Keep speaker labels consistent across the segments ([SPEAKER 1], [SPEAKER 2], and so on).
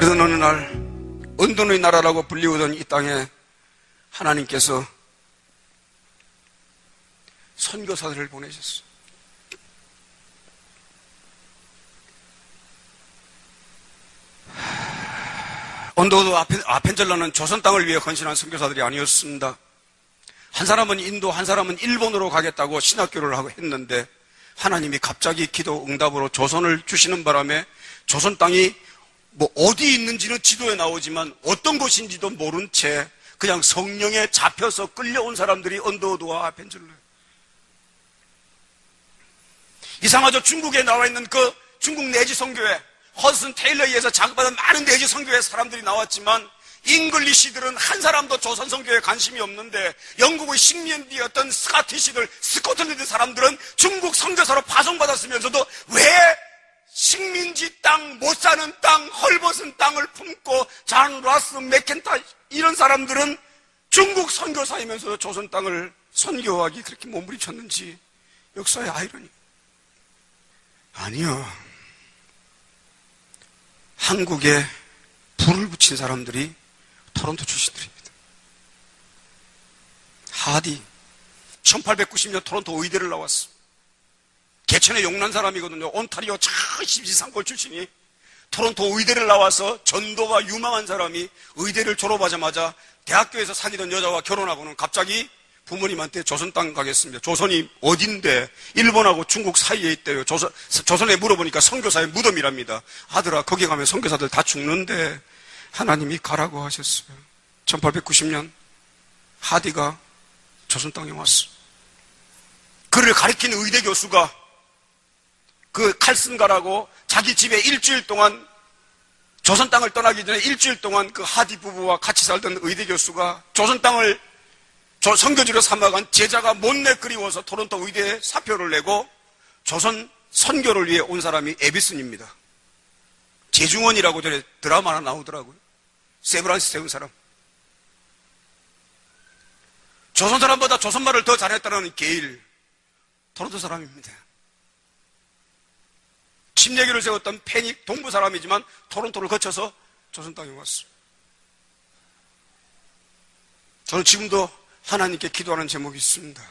[SPEAKER 1] 그러던 어느 날 은둔의 나라라고 불리우던 이 땅에 하나님께서 선교사들을 보내셨어요. 언더우드 아펜젤러는 조선 땅을 위해 헌신한 선교사들이 아니었습니다. 한 사람은 인도, 한 사람은 일본으로 가겠다고 신학교를 하고 했는데 하나님이 갑자기 기도 응답으로 조선을 주시는 바람에 조선 땅이 어디 있는지는 지도에 나오지만 어떤 곳인지도 모른 채 그냥 성령에 잡혀서 끌려온 사람들이 언더우드와 아펜젤러예요. 이상하죠. 중국에 나와 있는 그 중국 내지 선교회 허슨 테일러에 의해서 자극받은 많은 내지 선교회 사람들이 나왔지만 잉글리시들은 한 사람도 조선 선교에 관심이 없는데 영국의 식민지였던 스카티시들, 스코틀랜드 사람들은 중국 선교사로 파송받았으면서도 왜 식민지 땅, 못 사는 땅, 헐벗은 땅을 품고 잔 라스 맥켄타 이런 사람들은 중국 선교사이면서도 조선 땅을 선교하기 그렇게 몸부림쳤는지 역사의 아이러니. 아니요. 한국에 불을 붙인 사람들이 토론토 출신들입니다. 하디 1890년 토론토 의대를 나왔어. 개천에 용난 사람이거든요. 온타리오 심지상골 출신이 토론토 의대를 나와서 전도가 유망한 사람이 의대를 졸업하자마자 대학교에서 사귀던 여자와 결혼하고는 갑자기 부모님한테 조선 땅 가겠습니다. 조선이 어딘데? 일본하고 중국 사이에 있대요. 조선에 물어보니까 선교사의 무덤이랍니다. 아들아, 거기 가면 선교사들 다 죽는데 하나님이 가라고 하셨어요. 1890년 하디가 조선 땅에 왔어. 그를 가리킨 의대 교수가 그 칼슨가라고 자기 집에 일주일 동안 조선 땅을 떠나기 전에 일주일 동안 그 하디 부부와 같이 살던 의대 교수가 조선 땅을 선교지로 삼아간 제자가 못내 그리워서 토론토 의대에 사표를 내고 조선 선교를 위해 온 사람이 에비슨입니다. 재중원이라고 전에 드라마 하나 나오더라고요. 세브란스 세운 사람. 조선 사람보다 조선말을 더 잘했다는 게일, 토론토 사람입니다. 침례교를 세웠던 페닉 동부 사람이지만 토론토를 거쳐서 조선 땅에 왔어요. 저는 지금도 하나님께 기도하는 제목이 있습니다.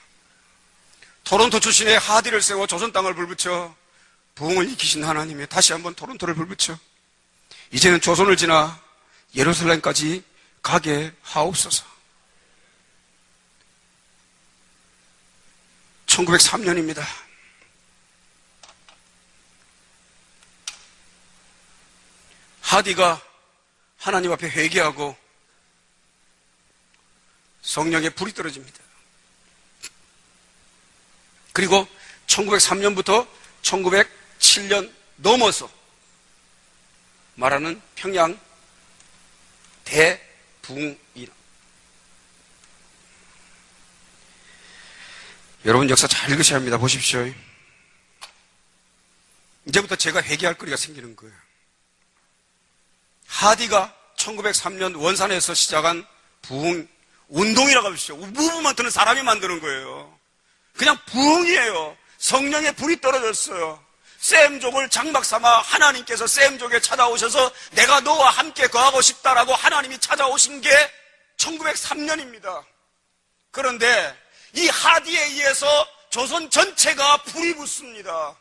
[SPEAKER 1] 토론토 출신의 하디를 세워 조선 땅을 불붙여 부흥을 일으키신 하나님의 다시 한번 토론토를 불붙여 이제는 조선을 지나 예루살렘까지 가게 하옵소서. 1903년입니다. 하디가 하나님 앞에 회개하고 성령의 불이 떨어집니다. 그리고 1903년부터 1907년 넘어서 말하는 평양 대붕이라. 여러분 역사 잘 읽으셔야 합니다. 보십시오. 이제부터 제가 회개할 거리가 생기는 거예요. 하디가 1903년 원산에서 시작한 부흥 운동이라고 하십시오. 무브먼트는 사람이 만드는 거예요. 그냥 부흥이에요. 성령의 불이 떨어졌어요. 샘족을 장막 삼아 하나님께서 샘족에 찾아오셔서 내가 너와 함께 거하고 싶다라고 하나님이 찾아오신 게 1903년입니다. 그런데 이 하디에 의해서 조선 전체가 불이 붙습니다.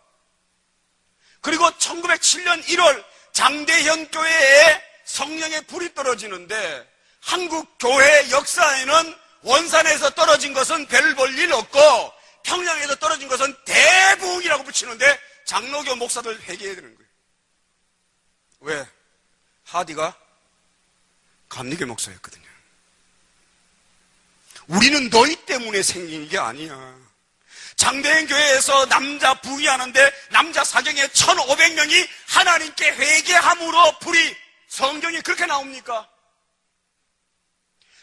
[SPEAKER 1] 그리고 1907년 1월 장대현 교회에 성령의 불이 떨어지는데 한국 교회 역사에는 원산에서 떨어진 것은 별 볼 일 없고 평양에서 떨어진 것은 대부흥이라고 붙이는데 장로교 목사들 회개해야 되는 거예요. 왜? 하디가 감리교 목사였거든요. 우리는 너희 때문에 생긴 게 아니야. 장대현 교회에서 남자 부의하는데 남자 사경에 1500명이 하나님께 회개함으로 불이, 성경이 그렇게 나옵니까?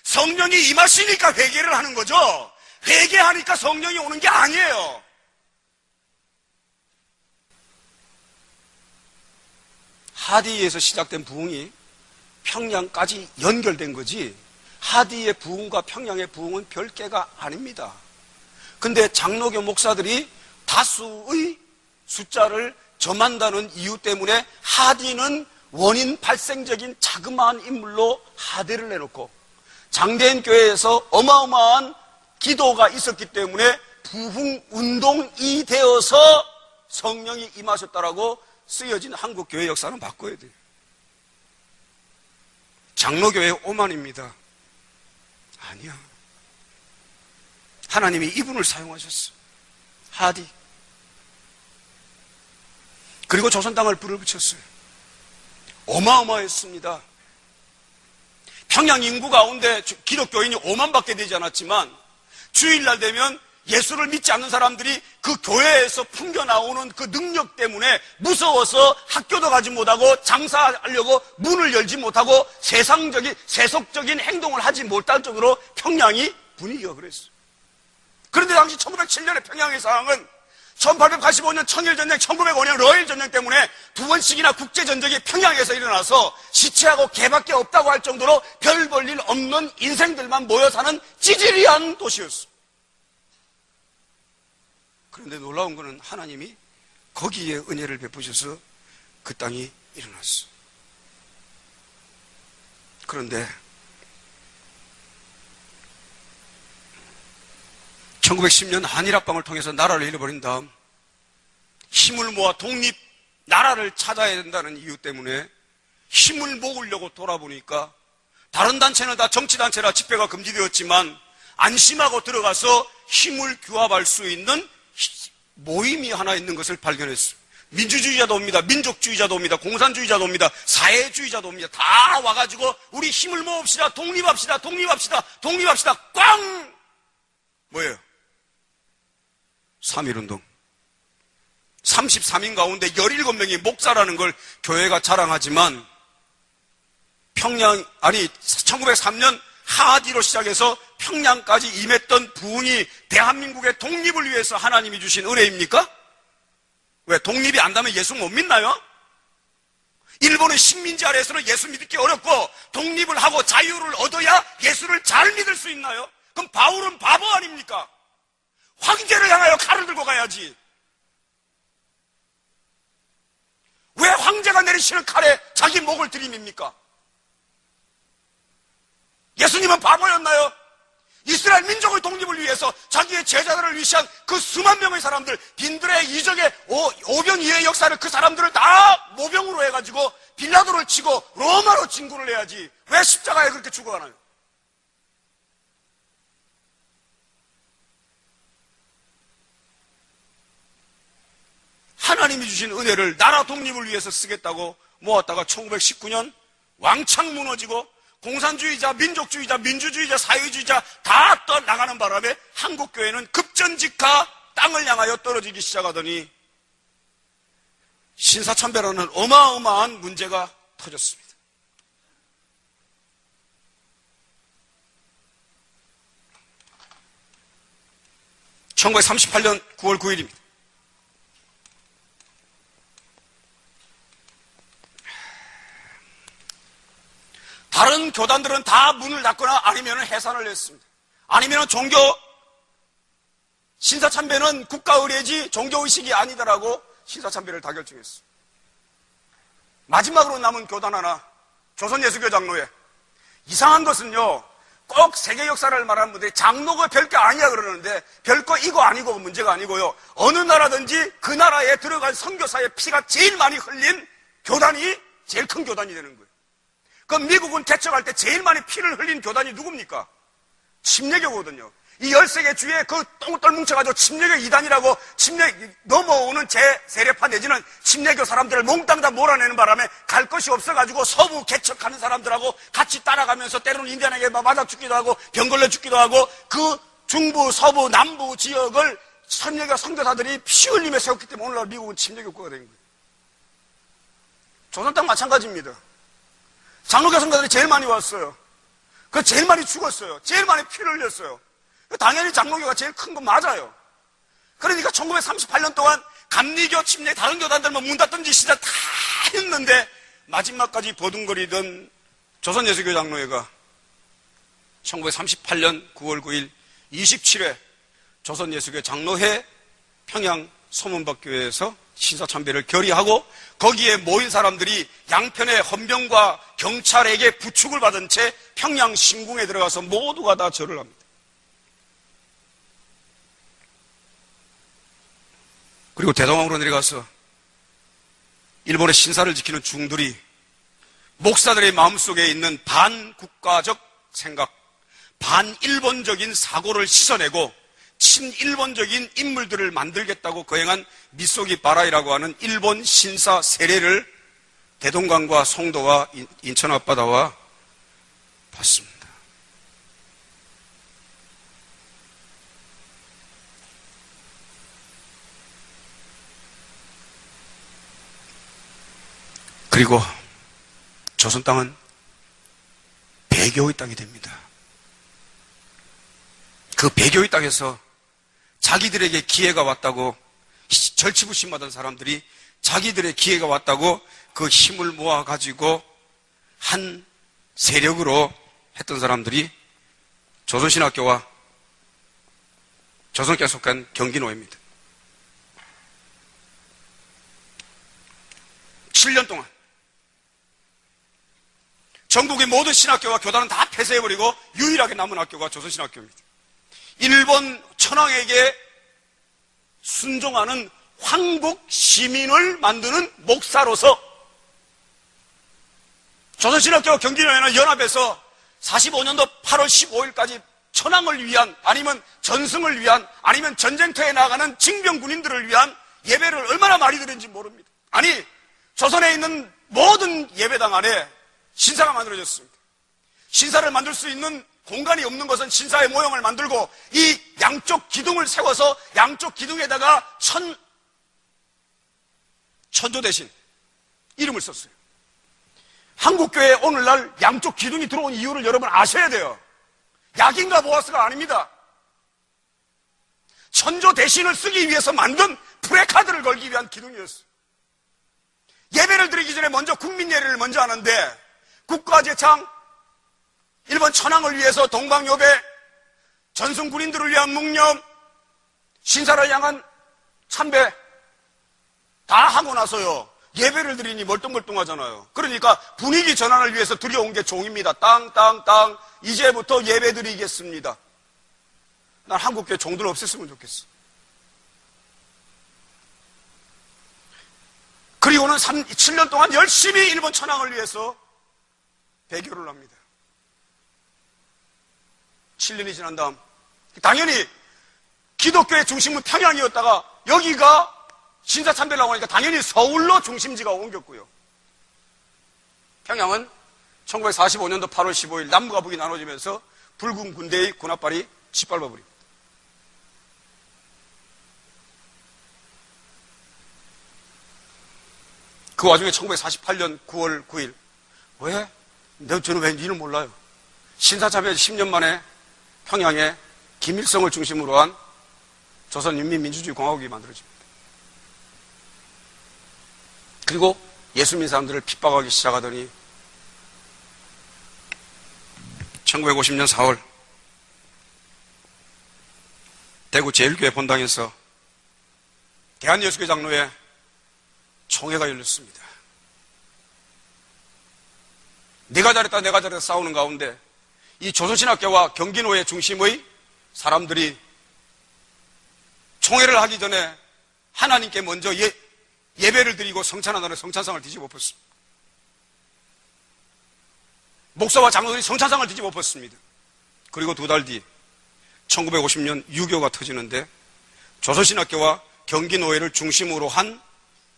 [SPEAKER 1] 성령이 임하시니까 회개를 하는 거죠. 회개하니까 성령이 오는 게 아니에요. 하디에서 시작된 부흥이 평양까지 연결된 거지 하디의 부흥과 평양의 부흥은 별개가 아닙니다. 근데 장로교 목사들이 다수의 숫자를 점한다는 이유 때문에 하디는 원인 발생적인 자그마한 인물로 하대를 내놓고 장대인 교회에서 어마어마한 기도가 있었기 때문에 부흥운동이 되어서 성령이 임하셨다라고 쓰여진 한국 교회 역사는 바꿔야 돼요. 장로교회 오만입니다. 아니야. 하나님이 이분을 사용하셨어. 하디. 그리고 조선 땅을 불을 붙였어요. 어마어마했습니다. 평양 인구 가운데 기독교인이 5만밖에 되지 않았지만 주일날 되면 예수를 믿지 않는 사람들이 그 교회에서 풍겨나오는 그 능력 때문에 무서워서 학교도 가지 못하고 장사하려고 문을 열지 못하고 세속적인 행동을 하지 못할 정도로 평양이 분위기가 그랬어요. 그런데 당시 1907년에 평양의 상황은 1885년 청일전쟁, 1905년 러일전쟁 때문에 두 번씩이나 국제전쟁이 평양에서 일어나서 시체하고 개밖에 없다고 할 정도로 별 볼 일 없는 인생들만 모여 사는 찌질이한 도시였어요. 그런데 놀라운 것은 하나님이 거기에 은혜를 베푸셔서 그 땅이 일어났어. 그런데 1910년 한일합방을 통해서 나라를 잃어버린 다음 힘을 모아 독립 나라를 찾아야 된다는 이유 때문에 힘을 모으려고 돌아보니까 다른 단체는 다 정치단체라 집회가 금지되었지만 안심하고 들어가서 힘을 규합할 수 있는 모임이 하나 있는 것을 발견했어요. 민주주의자도 옵니다. 민족주의자도 옵니다. 공산주의자도 옵니다. 사회주의자도 옵니다. 다 와가지고 우리 힘을 모읍시다. 독립합시다. 꽝! 뭐예요? 3.1운동. 33인 가운데 17명이 목사라는 걸 교회가 자랑하지만 1903년 하디로 시작해서 평양까지 임했던 부흥이 대한민국의 독립을 위해서 하나님이 주신 은혜입니까? 왜? 독립이 안 되면 예수 못 믿나요? 일본은 식민지 아래에서는 예수 믿기 어렵고 독립을 하고 자유를 얻어야 예수를 잘 믿을 수 있나요? 그럼 바울은 바보 아닙니까? 황제를 향하여 칼을 들고 가야지. 왜 황제가 내리시는 칼에 자기 목을 들이밉니까? 예수님은 바보였나요? 이스라엘 민족의 독립을 위해서 자기의 제자들을 위시한 그 수만 명의 사람들, 빈들의 이적의 오병 이의 역사를 그 사람들을 다 모병으로 해가지고 빌라도를 치고 로마로 진군을 해야지 왜 십자가에 그렇게 죽어가나요? 하나님이 주신 은혜를 나라 독립을 위해서 쓰겠다고 모았다가 1919년 왕창 무너지고 공산주의자, 민족주의자, 민주주의자, 사회주의자 다 떠나가는 바람에 한국교회는 급전직하 땅을 향하여 떨어지기 시작하더니 신사참배라는 어마어마한 문제가 터졌습니다. (1938년 9월 9일입니다) 다른 교단들은 다 문을 닫거나 아니면 해산을 했습니다. 아니면 종교 신사참배는 국가의례지 종교의식이 아니다라고 신사참배를 다 결정했어요. 마지막으로 남은 교단 하나, 조선예수교 장로회. 이상한 것은요, 꼭 세계 역사를 말하는 분들이 장로가 별거 아니야 그러는데 별거 이거 아니고 문제가 아니고요. 어느 나라든지 그 나라에 들어간 선교사의 피가 제일 많이 흘린 교단이 제일 큰 교단이 되는 거예요. 그럼 미국은 개척할 때 제일 많이 피를 흘린 교단이 누굽니까? 침례교거든요. 이 13개 주에 그 똥떨 뭉쳐가지고 침례교 이단이라고 넘어오는 제세례파 내지는 침례교 사람들을 몽땅 다 몰아내는 바람에 갈 것이 없어가지고 서부 개척하는 사람들하고 같이 따라가면서 때로는 인디안에게 맞아 죽기도 하고 병 걸려 죽기도 하고 그 중부, 서부, 남부 지역을 침례교 선교사들이 피 흘리며 세웠기 때문에 오늘날 미국은 침례교 국가가 된 거예요. 조선 땅 마찬가지입니다. 장로교 선교사들이 제일 많이 왔어요. 그 제일 많이 죽었어요. 제일 많이 피를 흘렸어요. 당연히 장로교가 제일 큰 건 맞아요. 그러니까 1938년 동안 감리교, 침례, 다른 교단들 문 닫든지 시작 다 했는데 마지막까지 버둥거리던 조선예수교 장로회가 1938년 9월 9일 27회 조선예수교 장로회 평양 소문박교회에서 신사참배를 결의하고 거기에 모인 사람들이 양편의 헌병과 경찰에게 부축을 받은 채 평양 신궁에 들어가서 모두가 다 절을 합니다. 그리고 대동강으로 내려가서 일본의 신사를 지키는 중들이 목사들의 마음속에 있는 반국가적 생각, 반일본적인 사고를 씻어내고 친일본적인 인물들을 만들겠다고 거행한 미소기 바라이라고 하는 일본 신사 세례를 대동강과 송도와 인천 앞바다와 봤습니다. 그리고 조선 땅은 배교의 땅이 됩니다. 그 배교의 땅에서 자기들에게 기회가 왔다고 절치부심하던 사람들이 자기들의 기회가 왔다고 그 힘을 모아가지고 한 세력으로 했던 사람들이 조선신학교와 조선교에 속한 경기노예입니다. 7년 동안 전국의 모든 신학교와 교단은 다 폐쇄해버리고 유일하게 남은 학교가 조선신학교입니다. 일본 천황에게 순종하는 황국 시민을 만드는 목사로서 조선신학교 경기노예는 연합에서 45년도 8월 15일까지 천황을 위한 아니면 전승을 위한 아니면 전쟁터에 나가는 징병군인들을 위한 예배를 얼마나 많이 드렸는지 모릅니다. 아니 조선에 있는 모든 예배당 안에 신사가 만들어졌습니다. 신사를 만들 수 있는 공간이 없는 것은 신사의 모형을 만들고 이 양쪽 기둥을 세워서 양쪽 기둥에다가 천조 대신 이름을 썼어요. 한국교회에 오늘날 양쪽 기둥이 들어온 이유를 여러분 아셔야 돼요. 약인가 보아스가 아닙니다. 천조 대신을 쓰기 위해서 만든 프레카드를 걸기 위한 기둥이었어요. 예배를 드리기 전에 먼저 국민 예배를 먼저 하는데 국가제창, 일본 천황을 위해서 동방요배, 전승군인들을 위한 묵념, 신사를 향한 참배 다 하고 나서요 예배를 드리니 멀뚱멀뚱하잖아요. 그러니까 분위기 전환을 위해서 들여온 게 종입니다. 땅 이제부터 예배 드리겠습니다. 난 한국교회 종들 없앴으면 좋겠어. 그리고는 7년 동안 열심히 일본 천황을 위해서 배교를 합니다. 7년이 지난 다음 당연히 기독교의 중심은 평양이었다가 여기가 신사참배를 하고 하니까 당연히 서울로 중심지가 옮겼고요. 평양은 1945년도 8월 15일 남과 북이 나눠지면서 붉은 군대의 군합발이 짓밟아버립니다. 그 와중에 1948년 9월 9일 왜? 저는 왜 니는 몰라요. 신사참배 10년 만에 평양에 김일성을 중심으로 한 조선인민민주주의 공화국이 만들어집니다. 그리고 예수 믿는 사람들을 핍박하기 시작하더니 1950년 4월 대구 제1교회 본당에서 대한예수교 장로회 총회가 열렸습니다. 내가 잘했다 싸우는 가운데 이 조선신학교와 경기노예 중심의 사람들이 총회를 하기 전에 하나님께 먼저 예배를 드리고 성찬하는 성찬상을 뒤집어 엎었습니다. 목사와 장로들이 성찬상을 뒤집어 엎었습니다. 그리고 두 달 뒤 1950년 유교가 터지는데 조선신학교와 경기노예를 중심으로 한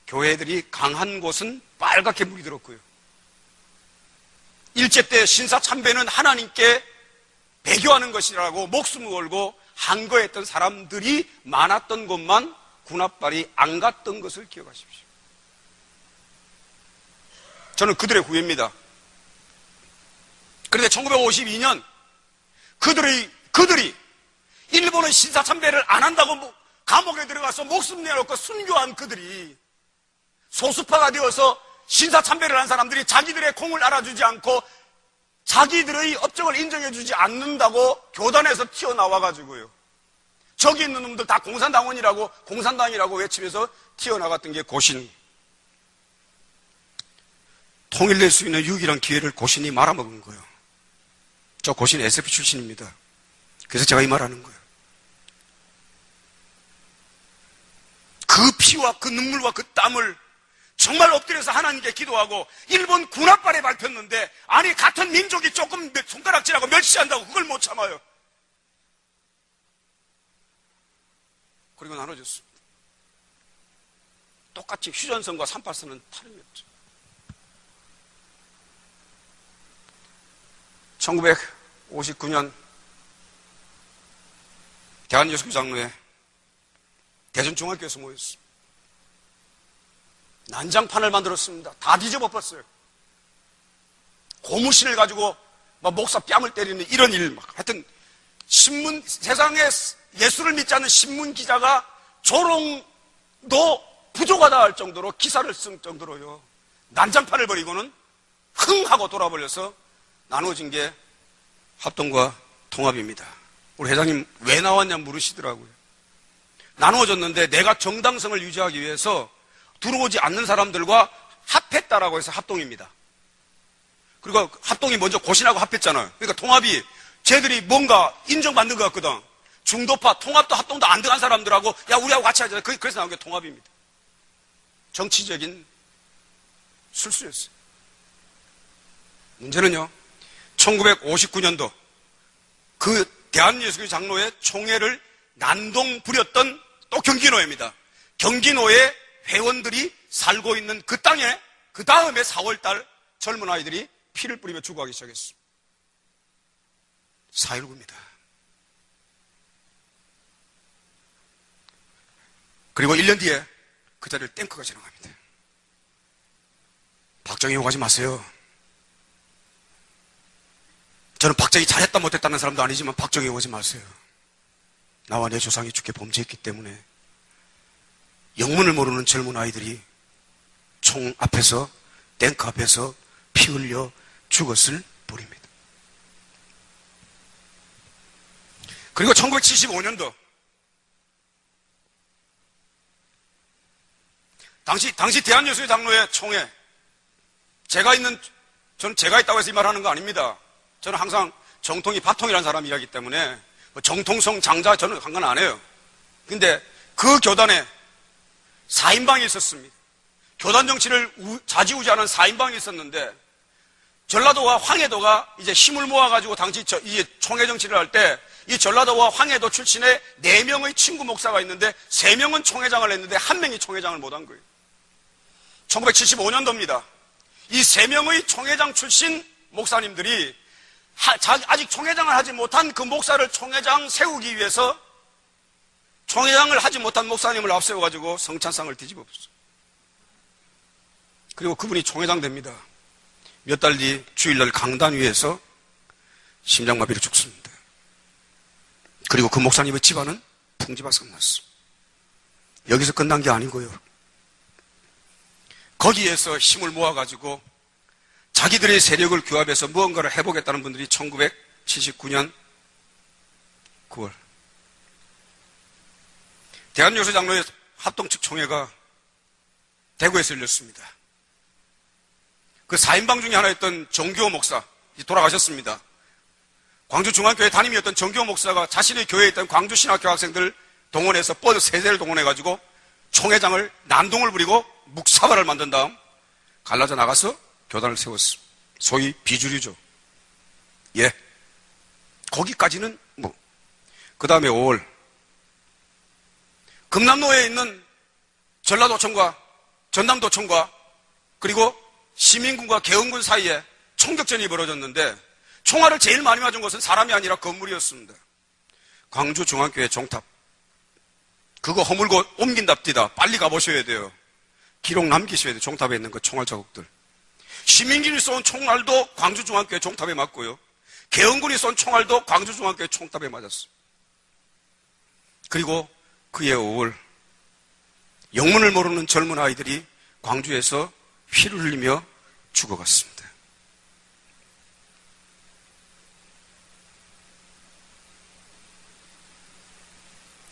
[SPEAKER 1] 교회들이 강한 곳은 빨갛게 물이 들었고요. 일제 때 신사참배는 하나님께 배교하는 것이라고 목숨을 걸고 항거했던 사람들이 많았던 곳만 군합발이 안 갔던 것을 기억하십시오. 저는 그들의 후예입니다. 그런데 1952년 그들이 일본의 신사참배를 안 한다고 감옥에 들어가서 목숨 내놓고 순교한 그들이 소수파가 되어서 신사참배를 한 사람들이 자기들의 공을 알아주지 않고 자기들의 업적을 인정해주지 않는다고 교단에서 튀어나와가지고요 저기 있는 놈들 다 공산당원이라고 공산당이라고 외치면서 튀어나갔던 게 고신. 통일될 수 있는 유일한 기회를 고신이 말아먹은 거예요. 저 고신 SF 출신입니다. 그래서 제가 이 말하는 거예요. 그 피와 그 눈물과 그 땀을 정말 엎드려서 하나님께 기도하고 일본 군합발에 밟혔는데, 아니 같은 민족이 조금 손가락질하고 멸시한다고 그걸 못 참아요. 그리고 나눠졌습니다. 똑같이 휴전선과 38선은 다름이 없죠. 1959년 대한예수교 장로회 대전중학교에서 모였습니다. 난장판을 만들었습니다. 다 뒤집어봤어요. 고무신을 가지고 막 목사 뺨을 때리는 이런 일, 막 하여튼 신문, 세상에 예수를 믿지 않는 신문 기자가 조롱도 부족하다 할 정도로 기사를 쓴 정도로요. 난장판을 벌이고는 흥 하고 돌아버려서 나눠진 게 합동과 통합입니다. 우리 회장님 왜 나왔냐 물으시더라고요. 나누어졌는데 내가 정당성을 유지하기 위해서 들어오지 않는 사람들과 합했다라고 해서 합동입니다. 그리고 합동이 먼저 고신하고 합했잖아요. 그러니까 통합이 쟤들이 뭔가 인정받는 것 같거든. 중도파, 통합도 합동도 안 들어간 사람들하고 야 우리하고 같이 하자. 그래서 나온 게 통합입니다. 정치적인 술수였어요. 문제는요, 1959년도 그 대한예수교 장로회 총회를 난동 부렸던 또 경기노회입니다. 경기노회 회원들이 살고 있는 그 땅에 그 다음에 4월달 젊은 아이들이 피를 뿌리며 죽어가기 시작했습니다. 4.19입니다. 그리고 1년 뒤에 그 자리를 탱크가 지나갑니다. 박정희 욕하지 마세요. 저는 박정희 잘했다 못했다는 사람도 아니지만 박정희 욕하지 마세요. 나와 내 조상이 죽게 범죄했기 때문에 영문을 모르는 젊은 아이들이 총 앞에서, 탱크 앞에서 피 흘려 죽었을 뿐입니다. 그리고 1975년도 당시 대한예수교 장로회 총회, 저는 제가 있다고 해서 이 말하는 거 아닙니다. 저는 항상 정통이 바통이라는 사람이라기 때문에 정통성 장자 저는 상관 안 해요. 근데 그 교단에 4인방이 있었습니다. 교단 정치를 좌지우지하는 4인방이 있었는데, 전라도와 황해도가 이제 힘을 모아가지고 당시 이제 총회 정치를 할 때 이 전라도와 황해도 출신의 4명의 친구 목사가 있는데 3명은 총회장을 했는데 1명이 총회장을 못한 거예요. 1975년도입니다. 이 3명의 총회장 출신 목사님들이 아직 총회장을 하지 못한 그 목사를 총회장 세우기 위해서 총회장을 하지 못한 목사님을 앞세워가지고 성찬상을 뒤집어봤어요. 그리고 그분이 총회장 됩니다. 몇 달 뒤 주일날 강단 위에서 심장마비로 죽습니다. 그리고 그 목사님의 집안은 풍지박산 났습니다. 여기서 끝난 게 아니고요. 거기에서 힘을 모아가지고 자기들의 세력을 규합해서 무언가를 해보겠다는 분들이 1979년 9월 대한예수교 장로회 합동측 총회가 대구에서 열렸습니다. 그 4인방 중에 하나였던 정교호 목사, 돌아가셨습니다. 광주중앙교회 담임이었던 정교호 목사가 자신의 교회에 있던 광주신학교 학생들 동원해서 버스 세대를 동원해가지고 총회장을 난동을 부리고 묵사발을 만든 다음 갈라져 나가서 교단을 세웠습니다. 소위 비주류죠. 예. 거기까지는 그 다음에 5월 금남로에 있는 전라도청과 전남도청과 그리고 시민군과 계엄군 사이에 총격전이 벌어졌는데 총알을 제일 많이 맞은 것은 사람이 아니라 건물이었습니다. 광주중앙교회 종탑. 그거 허물고 옮긴답디다. 빨리 가보셔야 돼요. 기록 남기셔야 돼요. 종탑에 있는 그 총알 자국들. 시민군이 쏜 총알도 광주중앙교회 종탑에 맞고요. 계엄군이 쏜 총알도 광주중앙교회 총탑에 맞았어요. 그리고 그해 5월 영문을 모르는 젊은 아이들이 광주에서 피를 흘리며 죽어갔습니다.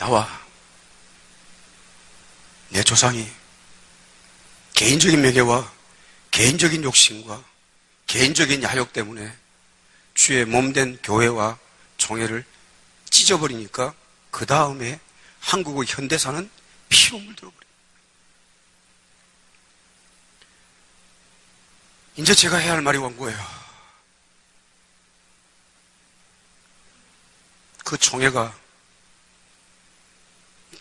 [SPEAKER 1] 나와 내 조상이 개인적인 명예와 개인적인 욕심과 개인적인 야욕 때문에 주의 몸된 교회와 총회를 찢어버리니까 그 다음에 한국의 현대사는 피로 물들어버려요. 이제 제가 해야 할 말이 온 거예요. 그 총회가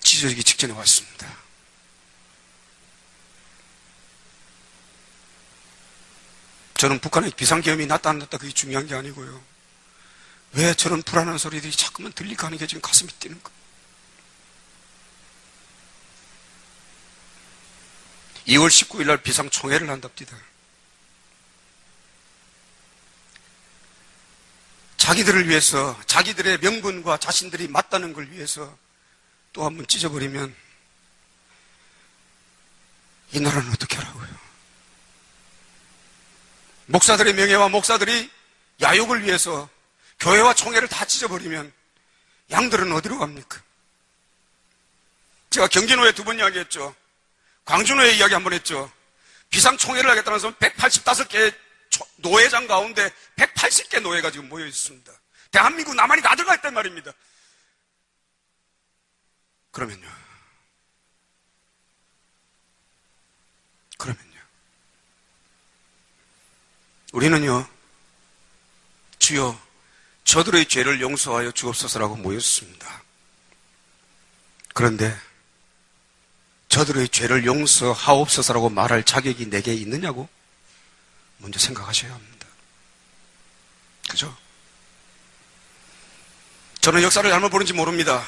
[SPEAKER 1] 찢어지기 직전에 왔습니다. 저는 북한의 비상계엄이 났다 안 났다 그게 중요한 게 아니고요. 왜 저런 불안한 소리들이 자꾸만 들릴까 하는 게 지금 가슴이 뛰는 거예요. 2월 19일 날 비상총회를 한답니다. 자기들을 위해서, 자기들의 명분과 자신들이 맞다는 걸 위해서 또 한 번 찢어버리면 이 나라는 어떻게 하라고요? 목사들의 명예와 목사들이 야욕을 위해서 교회와 총회를 다 찢어버리면 양들은 어디로 갑니까? 제가 경기노회 2번 이야기했죠. 광주노회 이야기 한 번 했죠. 비상총회를 하겠다는 것은 185개 노회장 가운데 180개 노회가 지금 모여 있습니다. 대한민국 나만이 다 들어가 있단 말입니다. 그러면요. 우리는요, 주여 저들의 죄를 용서하여 주옵소서라고 모였습니다. 그런데 저들의 죄를 용서하옵소서라고 말할 자격이 내게 있느냐고 먼저 생각하셔야 합니다. 그죠? 저는 역사를 잘못 보는지 모릅니다.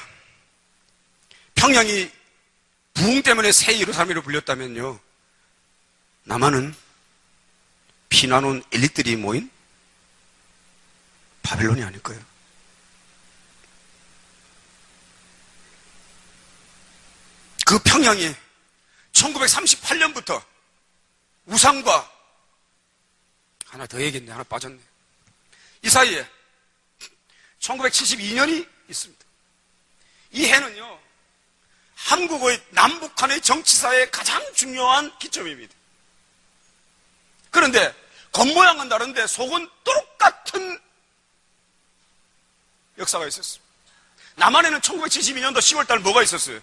[SPEAKER 1] 평양이 부흥 때문에 새 예루살렘으로 불렸다면요, 남한은 피난 온 엘리트들이 모인 바벨론이 아닐 거예요. 그 평양이 1938년부터 우상과 하나 더 얘기했네. 하나 빠졌네. 이 사이에 1972년이 있습니다. 이 해는요, 한국의 남북한의 정치사의 가장 중요한 기점입니다. 그런데 겉모양은 다른데 속은 똑같은 역사가 있었습니다. 남한에는 1972년도 10월달 뭐가 있었어요?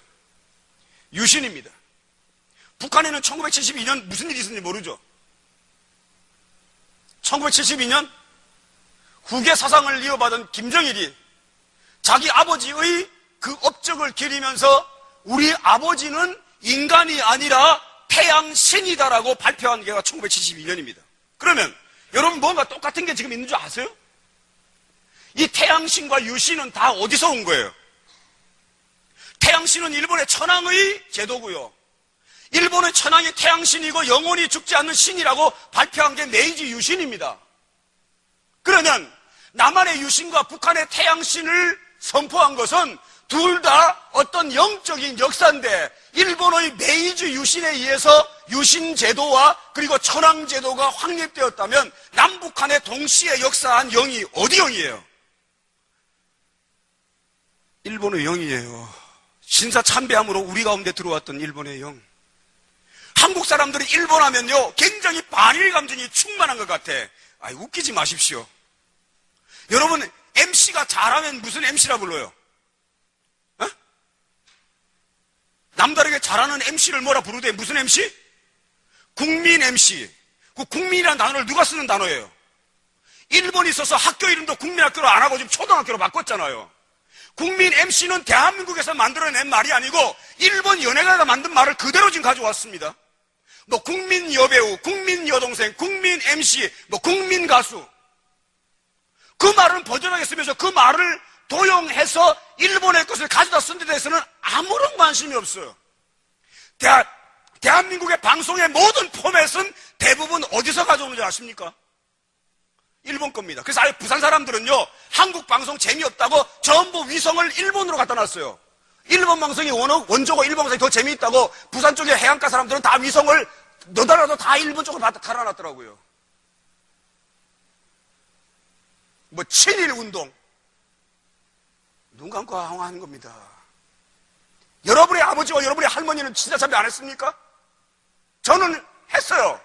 [SPEAKER 1] 유신입니다. 북한에는 1972년 무슨 일이 있었는지 모르죠. 1972년 후계 사상을 이어받은 김정일이 자기 아버지의 그 업적을 기리면서 우리 아버지는 인간이 아니라 태양신이다라고 발표한 게가 1972년입니다. 그러면 여러분 뭔가 똑같은 게 지금 있는 줄 아세요? 이 태양신과 유신은 다 어디서 온 거예요? 태양신은 일본의 천황의 제도고요. 일본의 천황이 태양신이고 영원히 죽지 않는 신이라고 발표한 게 메이지 유신입니다. 그러면 남한의 유신과 북한의 태양신을 선포한 것은 둘 다 어떤 영적인 역사인데, 일본의 메이지 유신에 의해서 유신 제도와 그리고 천황 제도가 확립되었다면 남북한의 동시에 역사한 영이 어디 영이에요? 일본의 영이에요. 신사참배함으로 우리 가운데 들어왔던 일본의 영. 한국 사람들이 일본 하면요, 굉장히 반일 감정이 충만한 것 같아. 아이, 웃기지 마십시오. 여러분, MC가 잘하면 무슨 MC라 불러요? 어? 남다르게 잘하는 MC를 뭐라 부르대? 무슨 MC? 국민 MC. 그 국민이라는 단어를 누가 쓰는 단어예요? 일본이 있어서 학교 이름도 국민학교로 안 하고 지금 초등학교로 바꿨잖아요. 국민 MC는 대한민국에서 만들어낸 말이 아니고 일본 연예가가 만든 말을 그대로 지금 가져왔습니다. 뭐 국민 여배우, 국민 여동생, 국민 MC, 뭐 국민 가수. 그 말은 버전하게 쓰면서 그 말을 도용해서 일본의 것을 가져다 쓴 데 대해서는 아무런 관심이 없어요. 대한민국의 방송의 모든 포맷은 대부분 어디서 가져오는지 아십니까? 일본 겁니다. 그래서 아예 부산 사람들은요, 한국 방송 재미없다고 전부 위성을 일본으로 갖다 놨어요. 일본 방송이 원조고 일본 방송이 더 재미있다고 부산 쪽의 해안가 사람들은 다 위성을 너다라도 다 일본 쪽으로 달아놨더라고요. 뭐 친일 운동 눈 감고 하는 겁니다. 여러분의 아버지와 여러분의 할머니는 신사참배 안 했습니까? 저는 했어요.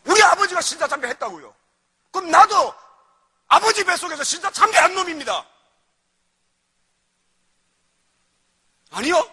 [SPEAKER 1] 우리 아버지가 신사참배 했다고요. 그럼 나도 아버지 뱃속에서 신사참배한 놈입니다. 아니요.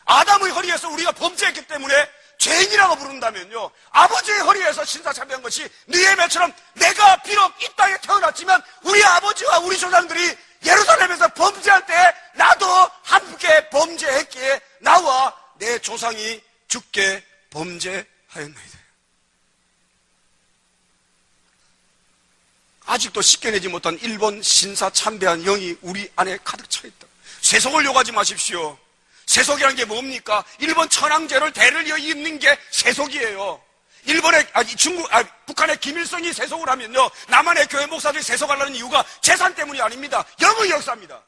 [SPEAKER 1] 아담의 허리에서 우리가 범죄했기 때문에 죄인이라고 부른다면요, 아버지의 허리에서 신사참배한 것이 너의 배처럼 내가 비록 이 땅에 태어났지만 우리 아버지와 우리 조상들이 예루살렘에서 범죄할 때 나도 함께 범죄했기에 나와 내 조상이 죽게 범죄하였나이다. 아직도 씻겨내지 못한 일본 신사참배한 영이 우리 안에 가득 차 있다. 세속을 요구하지 마십시오. 세속이라는 게 뭡니까? 일본 천황제를 대를 이어 잇는 게 세속이에요. 북한의 김일성이 세속을 하면요, 남한의 교회 목사들이 세속하려는 이유가 재산 때문이 아닙니다. 영의 역사입니다.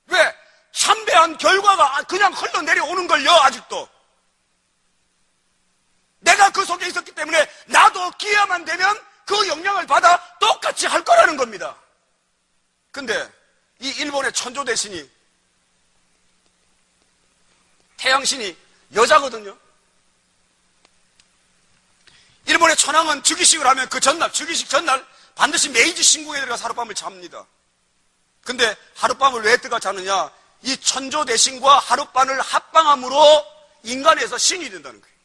[SPEAKER 1] 왜? 참배한 결과가 그냥 흘러내려오는 걸요, 아직도. 내가 그 속에 있었기 때문에 나도 기회만 되면 그 영향을 받아 똑같이 할 거라는 겁니다. 근데 이 일본의 천조 대신이, 태양신이 여자거든요. 일본의 천황은 즉위식을 하면 그 전날, 즉위식 전날 반드시 메이지 신궁에 들어가서 하룻밤을 잡니다. 근데 하룻밤을 왜 들어가 자느냐? 이 천조 대신과 하룻밤을 합방함으로 인간에서 신이 된다는 거예요.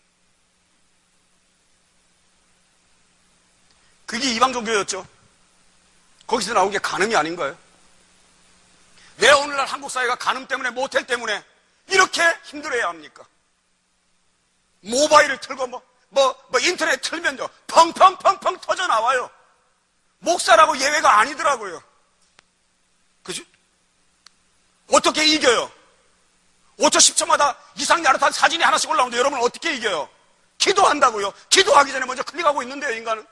[SPEAKER 1] 그게 이방 종교였죠. 거기서 나온 게 간음이 아닌가요? 왜 오늘날 한국 사회가 간음 때문에, 모텔 때문에 이렇게 힘들어야 합니까? 모바일을 틀고 인터넷 틀면요, 펑펑펑펑 터져 나와요. 목사라고 예외가 아니더라고요. 그죠? 어떻게 이겨요? 5초 10초마다 이상야릇한 사진이 하나씩 올라오는데 여러분 어떻게 이겨요? 기도한다고요. 기도하기 전에 먼저 클릭하고 있는데요, 인간은.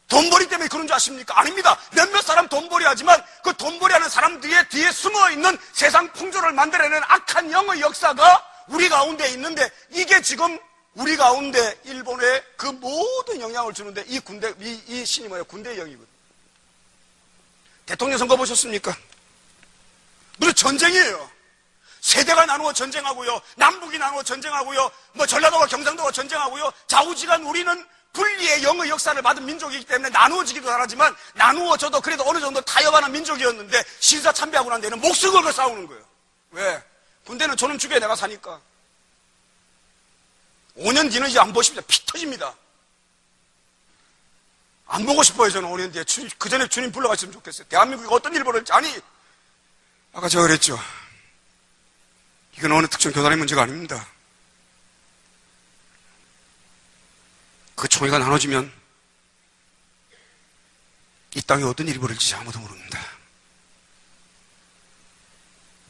[SPEAKER 1] 돈벌이 때문에 그런 줄 아십니까? 아닙니다. 몇몇 사람 돈벌이 하지만 그 돈벌이 하는 사람들의 뒤에 숨어있는 세상 풍조를 만들어내는 악한 영의 역사가 우리 가운데 있는데, 이게 지금 우리 가운데 일본에 그 모든 영향을 주는데, 이 신이 뭐예요? 군대의 영이거든요. 대통령 선거 보셨습니까? 무슨 전쟁이에요. 세대가 나누어 전쟁하고요, 남북이 나누어 전쟁하고요, 전라도와 경상도가 전쟁하고요, 좌우지간 우리는 분리의 영의 역사를 받은 민족이기 때문에 나누어지기도 잘하지만, 나누어져도 그래도 어느 정도 타협하는 민족이었는데 신사참배하고 난 데는 목숨 걸고 싸우는 거예요. 왜? 군대는 저놈 죽여야 내가 사니까. 5년 뒤는 이제 안 보십니다. 피 터집니다. 안 보고 싶어요, 저는 5년 뒤에. 그 전에 주님 불러가시면 좋겠어요. 대한민국이 어떤 일 벌어질지. 아니, 아까 제가 그랬죠. 이건 어느 특정 교단의 문제가 아닙니다. 그 총회가 나눠지면 이 땅에 어떤 일이 벌어질지 아무도 모릅니다.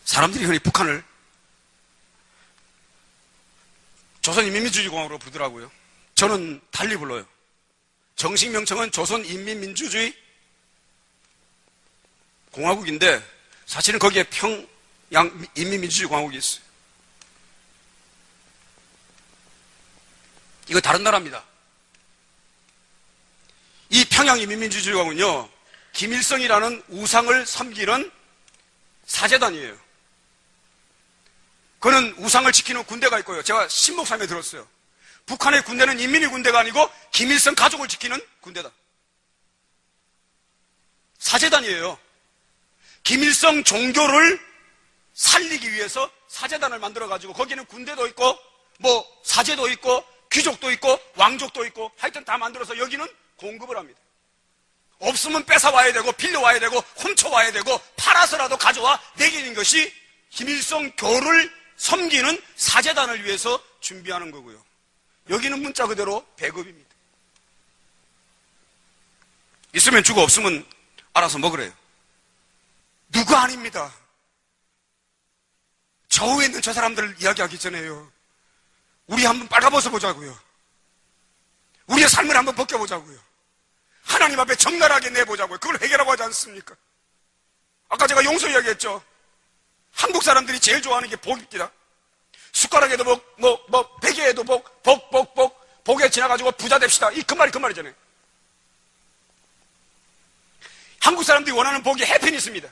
[SPEAKER 1] 사람들이 흔히 북한을 조선인민민주주의공화국으로 부르더라고요. 저는 달리 불러요. 정식 명칭은 조선인민민주주의 공화국인데 사실은 거기에 평양 인민민주주의 공화국이 있어요. 이거 다른 나라입니다. 이 평양 인민민주주의 공화국은요, 김일성이라는 우상을 섬기는 사제단이에요. 그는 우상을 지키는 군대가 있고요. 제가 신목삼에 들었어요. 북한의 군대는 인민의 군대가 아니고 김일성 가족을 지키는 군대다. 사제단이에요. 김일성 종교를 살리기 위해서 사제단을 만들어가지고 거기는 군대도 있고 사제도 있고 귀족도 있고 왕족도 있고 하여튼 다 만들어서 여기는 공급을 합니다. 없으면 뺏어와야 되고 빌려와야 되고 훔쳐와야 되고 팔아서라도 가져와 내기는 것이 김일성 교를 섬기는 사제단을 위해서 준비하는 거고요. 여기는 문자 그대로 배급입니다. 있으면 주고 없으면 알아서 먹으래요. 누구 아닙니다. 저 위에 있는 저 사람들 이야기하기 전에요, 우리 한번 빨아벗어 보자고요. 우리의 삶을 한번 벗겨보자고요. 하나님 앞에 적나라하게 내보자고요. 그걸 해결하고 하지 않습니까? 아까 제가 용서 이야기했죠. 한국 사람들이 제일 좋아하는 게 복입니다. 숟가락에도 복, 베개에도 복, 복에 지나가지고 부자 됩시다. 그 말이잖아요. 한국 사람들이 원하는 복이 해피니스입니다.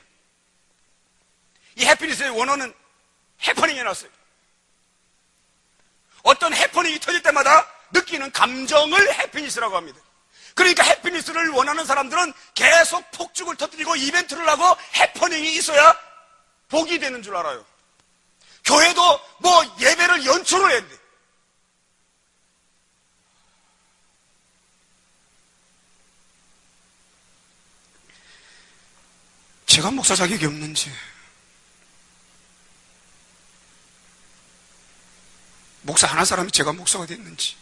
[SPEAKER 1] 이 해피니스의 원어는 해퍼닝에 났어요. 어떤 해퍼닝이 터질 때마다 느끼는 감정을 해피니스라고 합니다. 그러니까 해피니스를 원하는 사람들은 계속 폭죽을 터뜨리고 이벤트를 하고 해퍼닝이 있어야 복이 되는 줄 알아요. 교회도 뭐 예배를 연초를 해야 돼. 제가 목사 자격이 없는지, 목사 하나 사람이 제가 목사가 됐는지,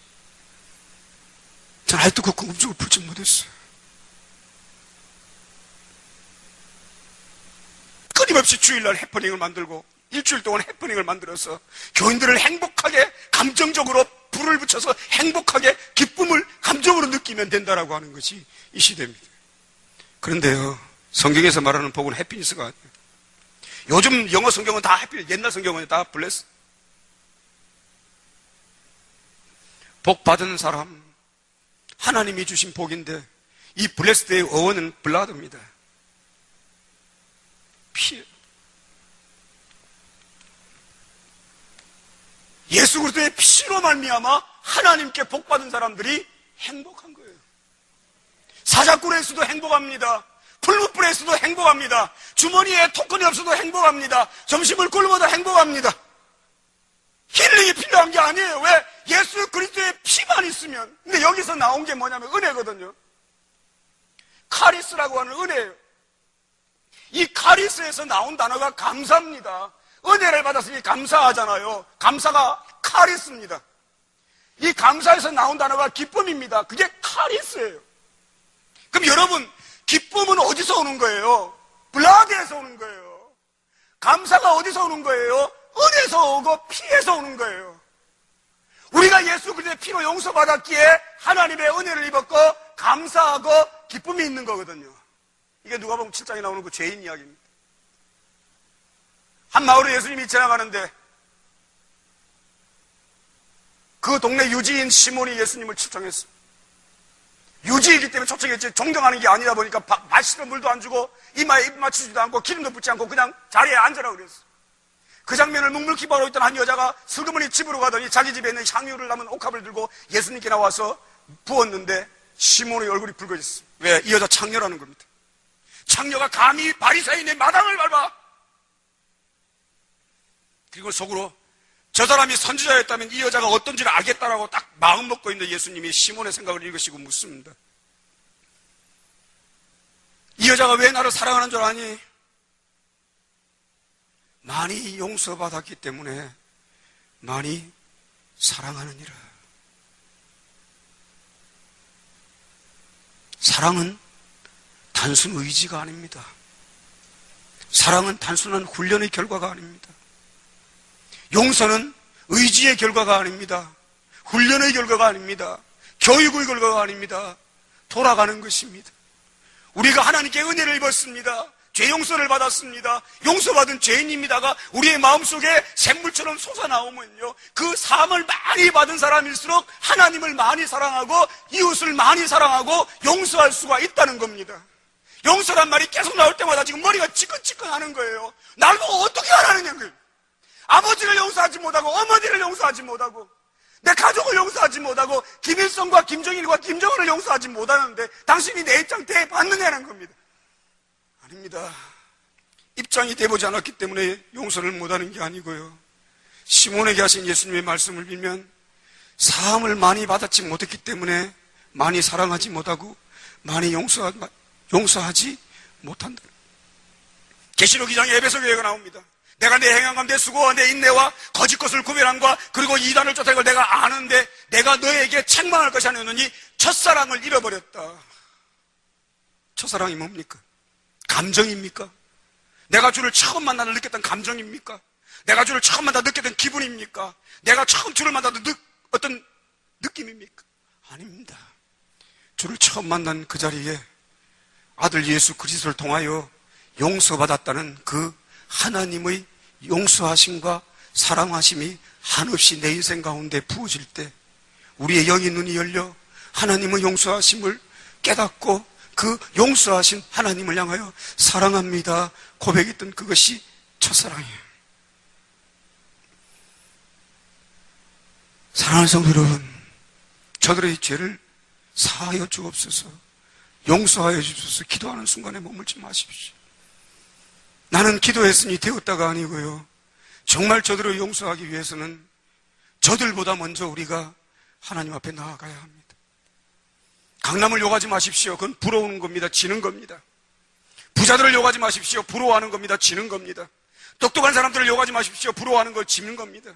[SPEAKER 1] 저는 아직도 그 궁금증을 풀지 못했어요. 끊임없이 주일날 해퍼닝을 만들고 일주일 동안 해퍼닝을 만들어서 교인들을 행복하게, 감정적으로 불을 붙여서 행복하게 기쁨을 감정으로 느끼면 된다라고 하는 것이 이 시대입니다. 그런데요, 성경에서 말하는 복은 해피니스가 아니에요. 요즘 영어 성경은 다 해피, 옛날 성경은 다 블레스. 복 받은 사람, 하나님이 주신 복인데, 이 블레스드의 어원은 블라드입니다. 피. 예수 그리스도의 피로 말미암아 하나님께 복 받은 사람들이 행복한 거예요. 사자굴에서도 행복합니다. 풀무불에서도 행복합니다. 주머니에 토큰이 없어도 행복합니다. 점심을 굶어도 행복합니다. 힐링이 필요한 게 아니에요. 왜? 예수 그리스도의 피만 있으면. 근데 여기서 나온 게 뭐냐면 은혜거든요. 카리스라고 하는 은혜예요. 이 카리스에서 나온 단어가 감사입니다. 은혜를 받았으니 감사하잖아요. 감사가 카리스입니다. 이 감사에서 나온 단어가 기쁨입니다. 그게 카리스예요. 그럼 여러분, 기쁨은 어디서 오는 거예요? 블라드에서 오는 거예요. 감사가 어디서 오는 거예요? 은혜에서 오고 피에서 오는 거예요. 우리가 예수 그리스도의 피로 용서받았기에 하나님의 은혜를 입었고 감사하고 기쁨이 있는 거거든요. 이게 누가복음 7장에 나오는 그 죄인 이야기입니다. 한 마을에 예수님이 지나가는데 그 동네 유지인 시몬이 예수님을 초청했어요. 유지이기 때문에 초청했지 존경하는 게 아니다 보니까 맛있는 물도 안 주고 이마에 입 맞추지도 않고 기름도 붓지 않고 그냥 자리에 앉으라고 그랬어요. 그 장면을 묵묵히 바라보고 있던 한 여자가 슬그머니 집으로 가더니 자기 집에 있는 향유를 남은 옥합을 들고 예수님께 나와서 부었는데 시몬의 얼굴이 붉어졌어요. 왜? 이 여자 창녀라는 겁니다. 창녀가 감히 바리새인의 마당을 밟아. 그리고 속으로 저 사람이 선지자였다면 이 여자가 어떤지를 알겠다라고 딱 마음 먹고 있는 예수님이 시몬의 생각을 읽으시고 묻습니다. 이 여자가 왜 나를 사랑하는 줄 아니? 많이 용서받았기 때문에 많이 사랑하느니라. 사랑은 단순 의지가 아닙니다. 사랑은 단순한 훈련의 결과가 아닙니다. 용서는 의지의 결과가 아닙니다. 훈련의 결과가 아닙니다. 교육의 결과가 아닙니다. 돌아가는 것입니다. 우리가 하나님께 은혜를 입었습니다. 죄 용서를 받았습니다. 용서받은 죄인입니다가 우리의 마음속에 샘물처럼 솟아나오면요, 그 사함을 많이 받은 사람일수록 하나님을 많이 사랑하고 이웃을 많이 사랑하고 용서할 수가 있다는 겁니다. 용서란 말이 계속 나올 때마다 지금 머리가 찌끈찌끈하는 거예요. 날 보고 어떻게 하라는 거예요. 아버지를 용서하지 못하고 어머니를 용서하지 못하고 내 가족을 용서하지 못하고 김일성과 김정일과 김정은을 용서하지 못하는데 당신이 내 입장 대받느냐는 겁니다. 아닙니다. 입장이 돼보지 않았기 때문에 용서를 못하는 게 아니고요, 시몬에게 하신 예수님의 말씀을 빌면 사함을 많이 받았지 못했기 때문에 많이 사랑하지 못하고 많이 용서하지 못한다. 계시록 2장에 에베소 교회가 나옵니다. 내가 내 행함과 내 수고와 내 인내와 거짓 것을 구별함과 그리고 이단을 쫓아낸 걸 내가 아는데 내가 너에게 책망할 것이 아니었느니 첫사랑을 잃어버렸다. 첫사랑이 뭡니까? 감정입니까? 내가 주를 처음 만나서 느꼈던 감정입니까? 내가 주를 처음 만나 느꼈던 기분입니까? 내가 처음 주를 만나던 어떤 느낌입니까? 아닙니다. 주를 처음 만난 그 자리에 아들 예수 그리스도를 통하여 용서받았다는 그 하나님의 용서하심과 사랑하심이 한없이 내 인생 가운데 부어질 때 우리의 영의 눈이 열려 하나님의 용서하심을 깨닫고 그 용서하신 하나님을 향하여 사랑합니다 고백했던 그것이 첫사랑이에요. 사랑하는 성도 여러분, 저들의 죄를 사하여 주옵소서, 용서하여 주옵소서 기도하는 순간에 머물지 마십시오. 나는 기도했으니 되었다가 아니고요, 정말 저들을 용서하기 위해서는 저들보다 먼저 우리가 하나님 앞에 나아가야 합니다. 강남을 욕하지 마십시오. 그건 부러우는 겁니다. 지는 겁니다. 부자들을 욕하지 마십시오. 부러워하는 겁니다. 지는 겁니다. 똑똑한 사람들을 욕하지 마십시오. 부러워하는 걸 지는 겁니다.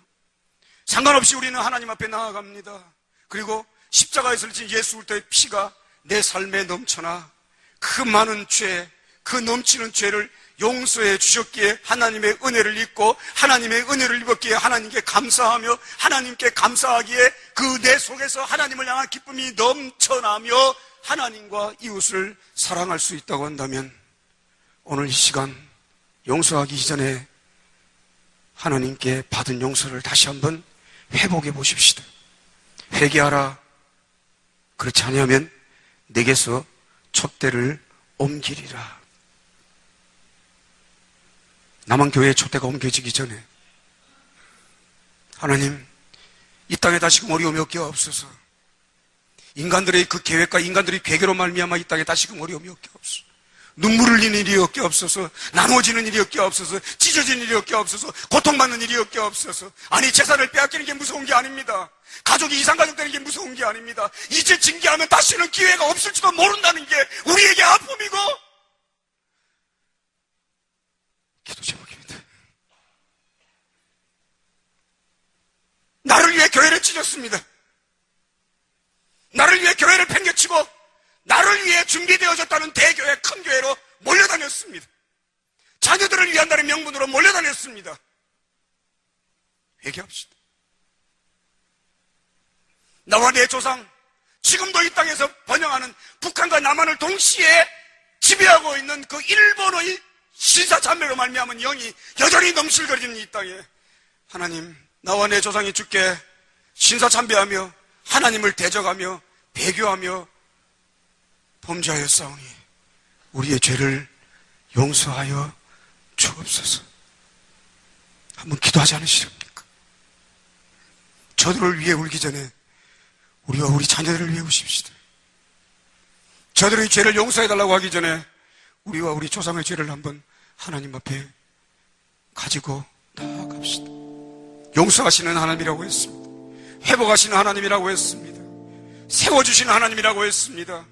[SPEAKER 1] 상관없이 우리는 하나님 앞에 나아갑니다. 그리고 십자가에서 흘린 예수 그리스도의 피가 내 삶에 넘쳐나 그 많은 죄, 그 넘치는 죄를 용서해 주셨기에 하나님의 은혜를 입고 하나님의 은혜를 입었기에 하나님께 감사하며 하나님께 감사하기에 그 내 속에서 하나님을 향한 기쁨이 넘쳐나며 하나님과 이웃을 사랑할 수 있다고 한다면 오늘 이 시간 용서하기 이전에 하나님께 받은 용서를 다시 한번 회복해 보십시다. 회개하라. 그렇지 않으면 내게서 촛대를 옮기리라. 남한교회의 촛대가 옮겨지기 전에 하나님, 이 땅에 다시금 어려움이 없게 없어서, 인간들의 그 계획과 인간들의 괴계로 말미암아 이 땅에 다시금 어려움이 없게 없어서, 눈물을 흘리는 일이 없게 없어서, 나누어지는 일이 없게 없어서, 찢어지는 일이 없게 없어서, 고통받는 일이 없게 없어서. 아니, 재산을 빼앗기는 게 무서운 게 아닙니다. 가족이 이상가족 되는 게 무서운 게 아닙니다. 이제 징계하면 다시는 기회가 없을지도 모른다는 게 우리에게 아픔이고 기도 제목입니다. 나를 위해 교회를 찢었습니다. 나를 위해 교회를 팽개치고 나를 위해 준비되어졌다는 대교회, 큰 교회로 몰려다녔습니다. 자녀들을 위한다는 명분으로 몰려다녔습니다. 회개합시다. 나와 내 조상, 지금도 이 땅에서 번영하는 북한과 남한을 동시에 지배하고 있는 그 일본의 신사참배로 말미암은 영이 여전히 넘실거리는 이 땅에 하나님, 나와 내 조상이 주께 신사참배하며 하나님을 대적하며 배교하며 범죄하여 싸우니 우리의 죄를 용서하여 주옵소서. 한번 기도하지 않으시렵니까? 저들을 위해 울기 전에 우리와 우리 자녀들을 위해 우십시다. 저들의 죄를 용서해달라고 하기 전에 우리와 우리 조상의 죄를 한번 하나님 앞에 가지고 나아갑시다. 용서하시는 하나님이라고 했습니다. 회복하시는 하나님이라고 했습니다. 세워주시는 하나님이라고 했습니다.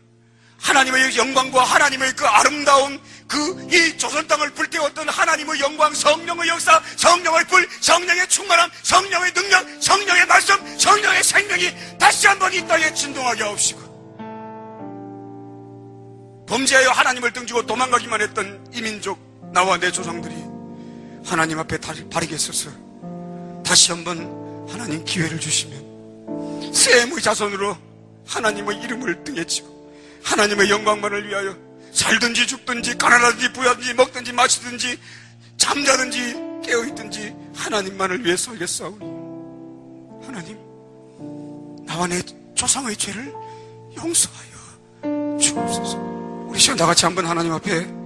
[SPEAKER 1] 하나님의 영광과 하나님의 그 아름다운 그 이 조선 땅을 불태웠던 하나님의 영광, 성령의 역사, 성령의 불, 성령의 충만함, 성령의 능력, 성령의 말씀, 성령의 생명이 다시 한번 이 땅에 진동하게 하옵시고, 범죄하여 하나님을 등지고 도망가기만 했던 이민족, 나와 내 조상들이 하나님 앞에 바르게 서서 다시 한번 하나님 기회를 주시면 셈의 자손으로 하나님의 이름을 등에 지고 하나님의 영광만을 위하여 살든지 죽든지 가난하든지 부유하든지 먹든지 마시든지 잠자든지 깨어있든지 하나님만을 위해 살겠사오니 하나님, 나와 내 조상의 죄를 용서하여 주옵소서. 우리 시간 다 같이 한번 하나님 앞에